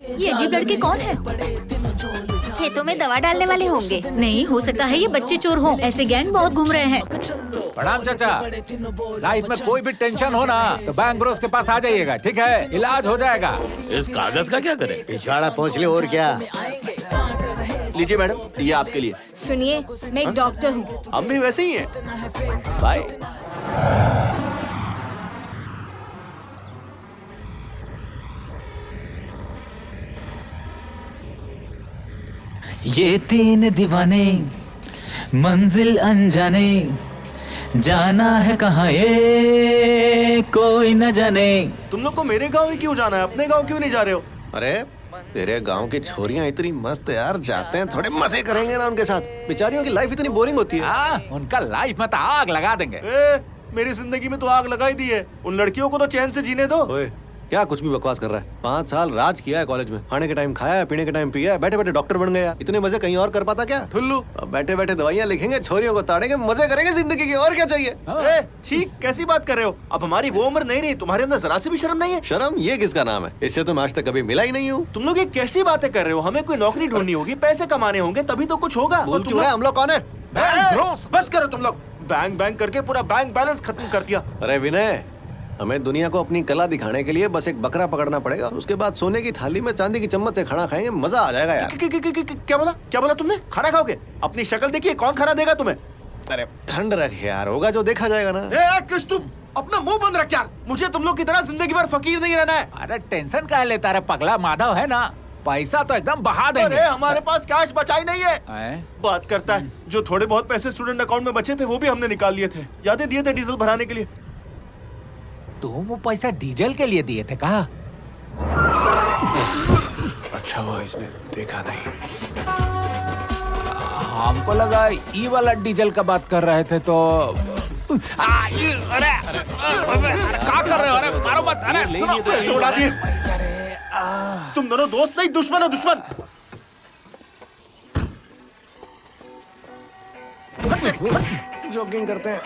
ये अजीब लड़के कौन है? खेतों में दवा डालने वाले होंगे। नहीं हो सकता है ये बच्चे चोर हों। ऐसे गैंग बहुत घूम रहे हैं। प्रणाम चाचा। लाइफ में कोई भी टेंशन हो ना तो बैंक ब्रोस के पास आ जाइएगा, ठीक है? इलाज हो जाएगा। इस कागज का क्या करें? पिछवाड़ा पहुँच ले और क्या। लीजिए मैडम, ये आपके लिए। सुनिए, मैं एक डॉक्टर हूँ। हम भी वैसे ही हैं। बाय। ये तीन दीवाने मंजिल अनजाने, जाना है कहाँ ये कोई न जाने। तुम लोग को मेरे गांव ही क्यों जाना है? अपने गांव क्यों नहीं जा रहे हो? अरे तेरे गांव की छोरियां इतनी मस्त है यार, जाते हैं थोड़े मजे करेंगे ना उनके साथ। बेचारियों की लाइफ इतनी बोरिंग होती है। हाँ, उनका लाइफ में तो आग लगा देंगे। मेरी जिंदगी में तो आग लगा ही दी है। उन लड़कियों को तो चैन से जीने दो। ओए, क्या कुछ भी बकवास कर रहा है? 5 साल राज किया है कॉलेज में, खाने के टाइम खाया है, पीने के टाइम पिया है, बैठे बैठे डॉक्टर बन गया। इतने मजे कहीं और कर पाता क्या? ठुल्लू, अब बैठे बैठे दवाइयाँ लिखेंगे, छोरियों को ताड़ेंगे, मजे करेंगे जिंदगी की, और क्या चाहिए? ठीक कैसी बात कर रहे हो? अब हमारी वो उम्र नहीं रही, तुम्हारे अंदर जरा सी भी शर्म नहीं है? शर्म ये किसका नाम है? इससे तुम आज तक कभी मिला ही नहीं हूँ। तुम लोग ये कैसी बातें कर रहे हो? हमें कोई नौकरी ढूंढनी होगी, पैसे कमाने होंगे, तभी तो कुछ होगा। बोल क्यों रहा है? हम लोग कौन है? बस करो तुम लोग। बैंक बैंक करके पूरा बैंक बैलेंस खत्म कर दिया। अरे विनय, हमें दुनिया को अपनी कला दिखाने के लिए बस एक बकरा पकड़ना पड़ेगा, उसके बाद सोने की थाली में चांदी की चम्मच से खाना खाएंगे, मजा आ जाएगा यार। क्या बोला? क्या बोला तुमने? खाना खाओगे? अपनी शक्ल देखिए, कौन खाना देगा तुम्हें? अरे ठंड रख यार, होगा जो देखा जाएगा ना। ए कृष, तुम अपना मुंह बंद रख यार। मुझे तुम लोग की तरह जिंदगी भर फकीर नहीं रहना है। अरे टेंशन क्या लेता है? पगला माधव है ना, पैसा तो एकदम बहा देंगे। अरे हमारे पास कैश बचा ही नहीं है। बात करता है। जो थोड़े बहुत पैसे स्टूडेंट अकाउंट में बचे थे वो भी हमने निकाल लिए थे। यादें दिए थे डीजल भराने के लिए। तुम वो पैसा डीजल के लिए दिए थे? कहा? अच्छा हुआ इसने देखा नहीं। हमको लगा ई वाला डीजल का बात कर रहे थे तो अरे क्या कर रहे हो? अरे मारो मत। अरे सुनो, पैसे उड़ा दिए। तुम दोनों दोस्त नहीं, दुश्मन हो दुश्मन। जॉगिंग करते हैं।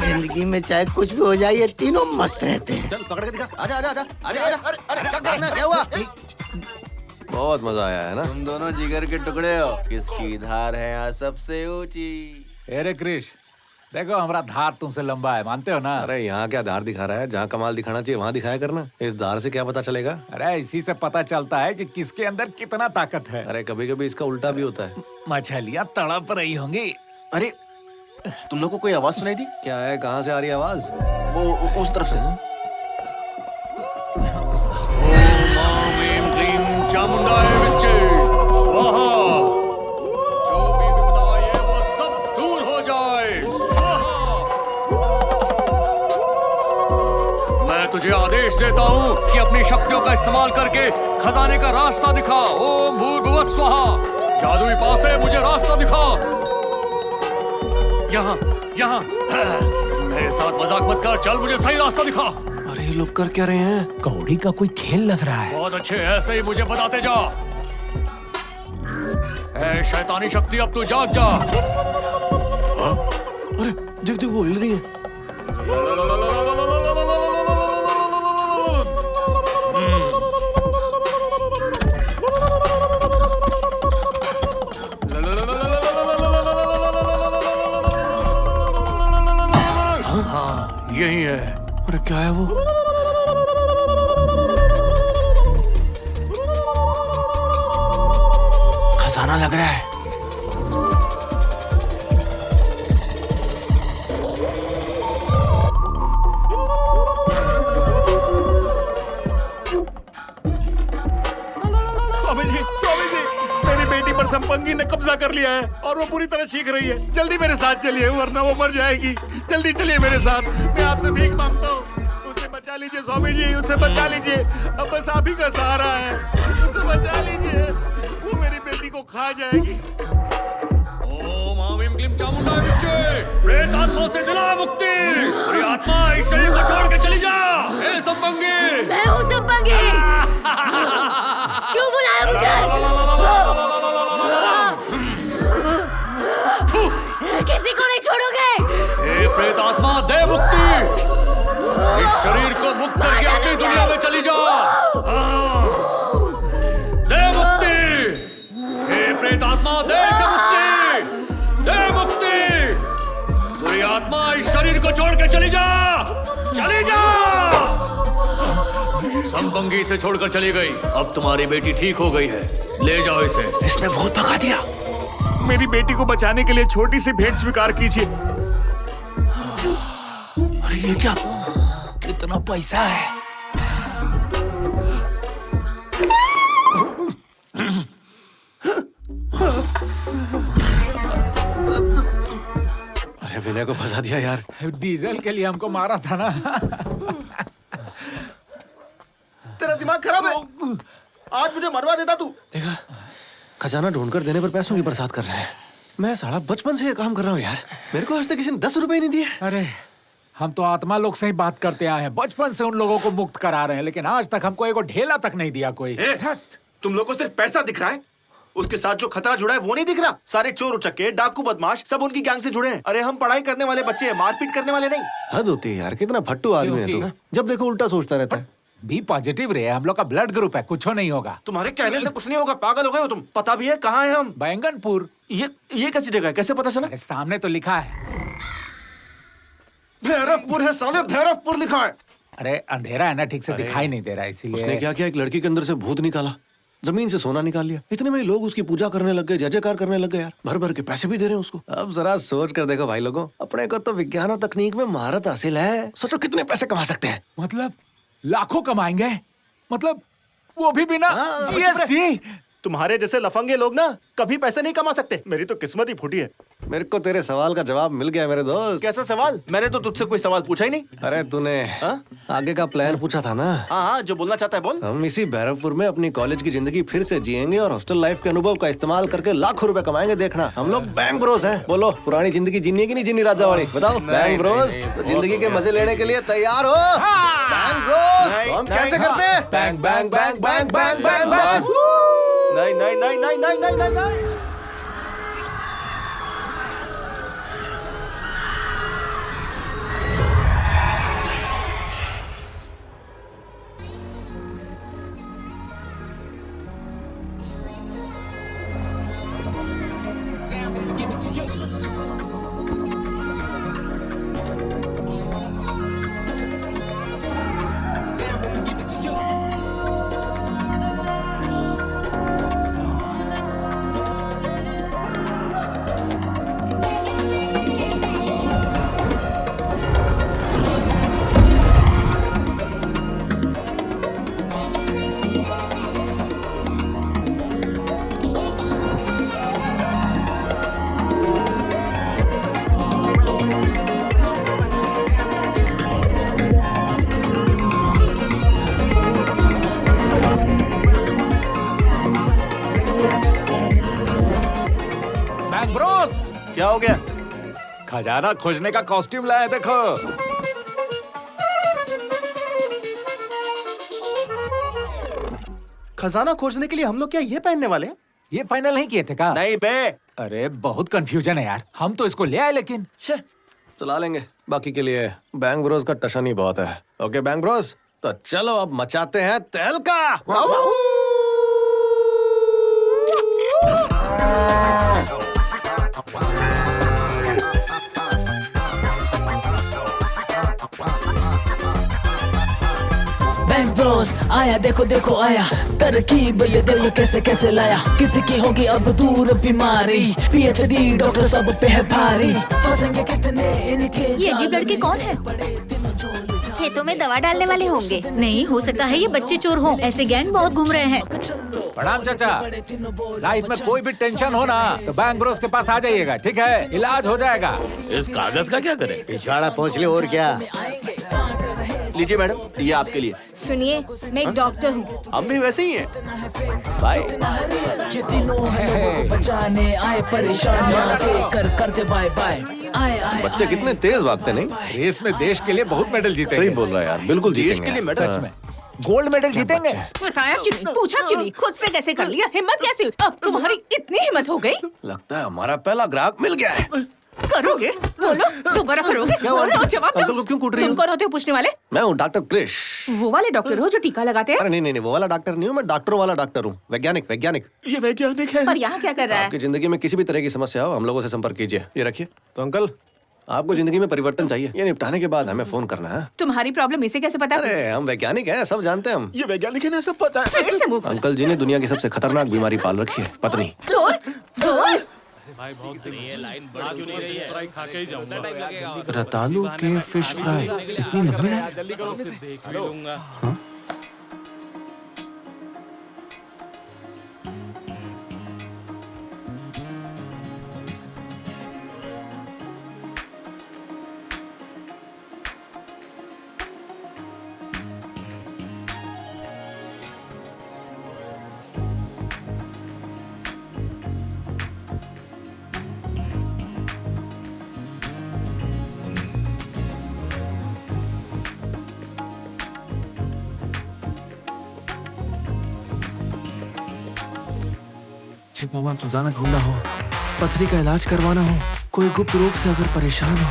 जिंदगी में चाहे कुछ भी हो जाए, ये तीनों मस्त रहते हैं। चल पकड़ के दिखा। आजा आजा आजा आजा आजा। अरे क्या करना? क्या हुआ? बहुत मजा आया है ना? तुम दोनों जिगर के टुकड़े हो। किसकी धार है यहाँ सबसे ऊंची? अरे कृष, देखो हमारा धार तुमसे लंबा है, मानते हो ना? अरे यहाँ क्या धार दिखा रहा है? जहाँ कमाल दिखाना चाहिए वहाँ दिखाया करना। इस धार से क्या पता चलेगा? अरे इसी से पता चलता है कि किसके अंदर कितना ताकत है। अरे कभी कभी इसका उल्टा भी होता है। मछलियाँ तड़प रही होंगी। अरे तुम लोग को कोई आवाज सुनाई दी? क्या है? कहाँ से आ रही है आवाज? वो उस तरफ से। जो भी विपदा है वो सब दूर हो जाए। मैं तुझे आदेश देता हूँ कि अपनी शक्तियों का इस्तेमाल करके खजाने का रास्ता दिखा। ओम भूर्भुवः स्वहा। जादुई पासे मुझे रास्ता दिखा। यहाँ यहाँ मेरे साथ मजाक मत कर, चल मुझे सही रास्ता दिखा। अरे ये लोग कर क्या रहे हैं? कौड़ी का कोई खेल लग रहा है। बहुत अच्छे, ऐसे ही मुझे बताते जा। ए शैतानी शक्ति, अब तू जाग जा। अरे देख देख वो हिल रही है। हाँ यही है। अरे क्या है वो? खजाना लग रहा है। स्वामी जी, स्वामी जी, मेरी बेटी पर संपंगी ने कब्जा कर लिया है और वो पूरी तरह चीख रही है। जल्दी मेरे साथ चलिए वरना वो मर जाएगी। जल्दी चलिए मेरे साथ, मैं आपसे भीख मांगता हूँ। उसे बचा लीजिए स्वामी जी, उसे बचा लीजिए। अब बस आप ही का सहारा है, उसे बचा लीजिए। वो मेरी बेटी को खा जाएगी। ओम आमीम क्लीम चामुंडा विच्चे। प्रेत आत्मा से दिला मुक्ति। पूरी आत्मा इस शरीर को छोड़ के चली जा। ए संपंगी। मैं हूँ संपंगी। क्यों बुलाया मुझे? किसी को नहीं छोड़ोगे? हे प्रेत आत्मा, दे मुक्ति। इस शरीर को मुक्त करके अपनी दुनिया में चली छोड़कर चली जा, चली जा। संपंगी से छोड़कर चली गई। अब तुम्हारी बेटी ठीक हो गई है, ले जाओ इसे। इसने बहुत भगा दिया। मेरी बेटी को बचाने के लिए छोटी सी भेंट स्वीकार कीजिए। अरे ये क्या, कितना पैसा है। अरे विनय को फंसा दिया यार। डीजल के लिए हमको मारा था ना। तेरा दिमाग खराब है। आज मुझे मरवा देता तू। देखा, खजाना ढूंढकर देने पर पैसों की बरसात कर रहे हैं। मैं साला बचपन से ये काम कर रहा हूँ यार। मेरे को आज तक किसी ने 10 रुपए नहीं दिए। अरे हम तो आत्मा लोग से ही बात करते आए हैं, बचपन से उन लोगों को मुक्त करा रहे हैं, लेकिन आज तक हमको एगो ढेला तक नहीं दिया कोई। तुम लोग को सिर्फ पैसा दिख रहा है, उसके साथ जो खतरा जुड़ा है वो नहीं दिख रहा। सारे चोर उचक्के, डाकू, बदमाश सब उनकी गैंग से जुड़े हैं। अरे हम पढ़ाई करने वाले बच्चे हैं, मारपीट करने वाले नहीं। हद होती है यार, कितना फट्टू आदमी है तू। जब देखो उल्टा सोचता रहता है। बी पॉजिटिव रहे, हम लोग का ब्लड ग्रुप है, कुछ नहीं होगा। तुम्हारे कहने से कुछ नहीं होगा, पागल हो गए हो तुम। पता भी है कहाँ है हम? बैंगनपुर। ये कैसी जगह है, कैसे पता चला? अरे सामने तो लिखा है। भैरवपुर है साले, भैरवपुर लिखा है। अरे अंधेरा है ना, ठीक से दिखाई नहीं दे रहा, इसीलिए। उसने क्या किया, एक लड़की के अंदर से भूत निकाला, जमीन से सोना निकाल लिया। इतने में लोग उसकी पूजा करने लग गए, जय जयकार करने लग गए यार। भर भर के पैसे भी दे रहे हैं उसको। अब जरा सोच कर देखो भाई लोगों, अपने को तो विज्ञान और तकनीक में महारत हासिल है। सोचो कितने पैसे कमा सकते हैं। मतलब लाखों कमाएंगे, मतलब वो भी बिना जीएसटी। तुम्हारे जैसे लफंगे लोग ना कभी पैसे नहीं कमा सकते। मेरी तो किस्मत ही फूटी है। मेरे को तेरे सवाल का जवाब मिल गया मेरे दोस्त। कैसा सवाल? मैंने तो तुझसे कोई सवाल पूछा ही नहीं। अरे तूने आगे का प्लान पूछा था ना। हाँ, जो बोलना चाहता है बोल। हम इसी भैरवपुर में अपनी कॉलेज की जिंदगी फिर से जिएंगे और हॉस्टल लाइफ के अनुभव का इस्तेमाल करके लाखों रुपए कमाएंगे। देखना, हम लोग बैंक ब्रोस हैं। बोलो, पुरानी जिंदगी जीनी है कि नहीं जीनी राजा वाली? बताओ। बैंक ब्रोस तो जिंदगी के मजे लेने के लिए तैयार हो? बैंक ब्रोस हम कैसे करते हैं? Bank bank bank bank bank bank bank. नहीं नहीं नहीं नहीं नहीं नहीं नहीं नहीं। क्या हो गया? खजाना खोजने का कॉस्ट्यूम लाया, देखो। खजाना खोजने के लिए हम लोग क्या ये पहनने वाले हैं? ये फाइनल नहीं किए थे का? नहीं बे। अरे बहुत कंफ्यूजन है यार, हम तो इसको ले आए, लेकिन चला लेंगे। बाकी के लिए बैंक ब्रोस का टशन ही बहुत है। ओके बैंक ब्रोस, तो चलो अब मचाते हैं तहलका। बैंक ब्रोस आया, देखो देखो आया, तरकीब ये दिल ये कैसे कैसे लाया। किसी की होगी अब दूर बीमारी, पीएचडी डॉक्टर सब पे है भारी। फंसेंगे कितने इनके। ये अजीब लड़के कौन है? खेतों में दवा डालने वाले होंगे। नहीं हो सकता है ये बच्चे चोर हों, ऐसे गैंग बहुत घूम रहे हैं। प्रणाम चाचा। लाइफ में कोई भी टेंशन हो ना तो बैंक ब्रोस के पास आ जाइएगा, ठीक है? इलाज हो जाएगा। इस कागज का क्या करें? पिछवाड़ा पहुँच ले और क्या। लीजिए मैडम, ये आपके लिए। सुनिए, मैं एक डॉक्टर हूँ। हम भी वैसे ही हैं। बाय। ये तीनों हैं लोगों को बचाने आए, परेशान कर करते बाय बाय। आए आए बच्चे कितने तेज भागते नहीं? रेस में देश के लिए बहुत मेडल जीते। सही बोल रहा है यार, बिल्कुल देश जीतेंगे। के लिए मेडल। सच में गोल्ड मेडल जीतेंगे। बताया क्यों नहीं, पूछा क्यों नहीं, खुद से कैसे कर लिया? हिम्मत कैसे हुई? अब तुम्हारी इतनी हिम्मत हो गई? लगता है हमारा पहला ग्राहक मिल गया है। करोगे? बोलो, दोबारा करोगे? बोलो, जवाब दो। अंकल को क्यों कूट रही तुम हो? कौन होते हो पूछने वाले? मैं हूँ डॉक्टर क्रिश। वो वाले डॉक्टर हो जो टीका लगाते हैं? अरे नहीं नहीं नहीं, वो वाला डॉक्टर नहीं हूँ मैं, डॉक्टरों वाला डॉक्टर हूँ। वैज्ञानिक वैज्ञानिक। ये वैज्ञानिक है। पर यहाँ क्या कर रहा है? आपकी जिंदगी में किसी भी तरह की समस्या हो, हम लोगों से संपर्क कीजिए। ये रखिए। तो अंकल आपको जिंदगी में परिवर्तन चाहिए, ये निपटाने के बाद हमें फोन करना है। तुम्हारी प्रॉब्लम इसे कैसे पता? अरे हम वैज्ञानिक हैं, सब जानते हैं हम। ये वैज्ञानिक है ना, सब पता है। फिर से मुंह खोल। अंकल जी ने दुनिया की सबसे खतरनाक बीमारी पाल रखी है, पत्नी। रतालू के फिश फ्राई इतनी लंबी लाइन? हाँ? मामा रोजाना ढूंढना हो, पथरी का इलाज करवाना हो, कोई गुप्त रोग से अगर परेशान हो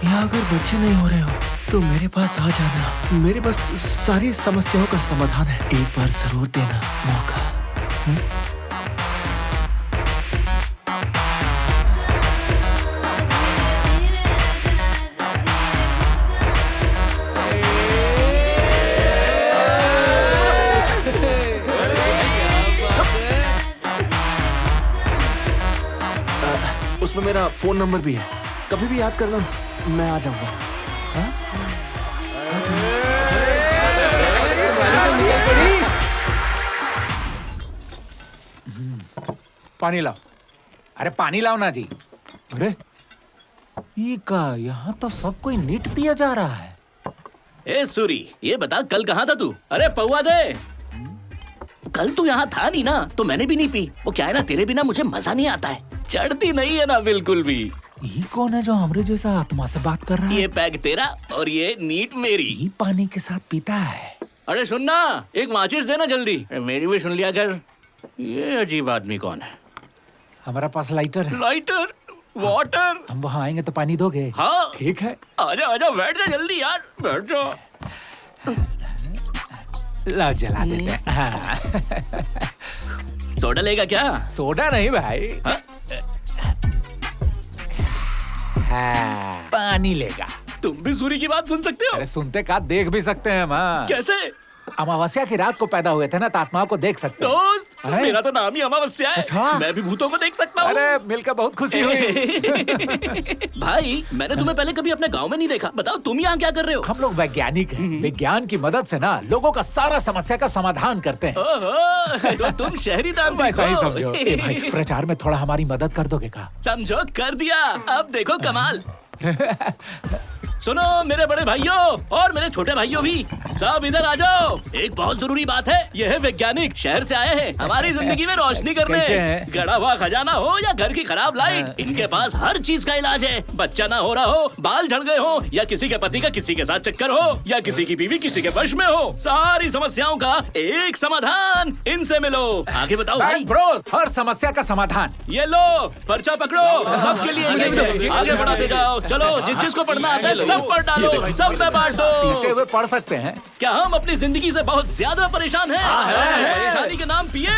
या अगर बच्चे नहीं हो रहे हो तो मेरे पास आ जाना। मेरे पास सारी समस्याओं का समाधान है, एक बार जरूर देना मौका। उसमें मेरा फोन नंबर भी है, कभी भी याद करना, मैं आ जाऊंगा। पानी लाओ। अरे पानी लाओ ना जी। अरे ये का, यहाँ तो सब कोई नीट पिया जा रहा है। ए सूरी, ये बता कल कहाँ था तू? अरे पौवा दे। कल तू यहाँ था नहीं ना, तो मैंने भी नहीं पी। वो क्या है ना, तेरे बिना मुझे मजा नहीं आता है, चढ़ती नहीं है ना बिल्कुल भी। ये कौन है जो हमरे जैसा आत्मा से बात कर रहा है? ये पैग तेरा और ये नीट मेरी। ये पानी के साथ पीता है। अरे सुनना, एक माचिस देना जल्दी। मेरी भी सुन लिया कर। ये अजीब आदमी कौन है? हमारा पास लाइटर है। Lighter, water. हम वहाँ आएंगे तो पानी दोगे? हाँ ठीक है। आजा आजा, बैठ जा जल्दी यार, बैठ जा। ला जला देते हैं। हाँ। सोडा लेगा क्या? सोडा नहीं भाई। हाँ? हाँ, पानी लेगा। तुम भी सूरी की बात सुन सकते हो? अरे सुनते का देख भी सकते हैं हम। कैसे? अमावस्या की रात को पैदा हुए थे ना, तो आत्माओं को देख सकते हैं। दोस्त, मेरा तो नाम ही अमावस्या है। अच्छा? मैं भी भूतों को देख सकता हूँ। अरे मिलकर बहुत खुशी हुई। भाई, मैंने तुम्हें पहले कभी अपने गांव में नहीं देखा। बताओ तुम यहाँ क्या कर रहे हो? हम लोग वैज्ञानिक हैं। विज्ञान की मदद से ना लोगों का सारा समस्या का समाधान करते हैं। ओहो, तो तुम शहरी तांत्रिक ऐसा ही हो। समझो। ए भाई, प्रचार में थोड़ा हमारी मदद कर दोगे का? समझो, कर दिया। अब देखो कमाल। सुनो मेरे बड़े भाइयों और मेरे छोटे भाइयों भी, सब इधर आ जाओ। एक बहुत जरूरी बात है। यह है वैज्ञानिक, शहर से आए हैं हमारी जिंदगी में रोशनी करने। कैसे हैं? गड़ा हुआ खजाना हो या घर की खराब लाइट, इनके पास हर चीज का इलाज है। बच्चा ना हो रहा हो, बाल झड़ गए हो, या किसी के पति का किसी के साथ चक्कर हो, या किसी की बीवी किसी के वश में हो, सारी समस्याओं का एक समाधान। इनसे मिलो। आगे बताओ भाई। ब्रोस, हर समस्या का समाधान। ये लो, पर्चा पकड़ो, सबके लिए आगे बढ़ाते जाओ। चलो, जिस जिसको पढ़ना आता है सब पढ़ डालो, सब में बांट दो। पीते हुए पढ़ सकते हैं। क्या हम अपनी जिंदगी से बहुत ज्यादा परेशान हैं? परेशानी के नाम पिए।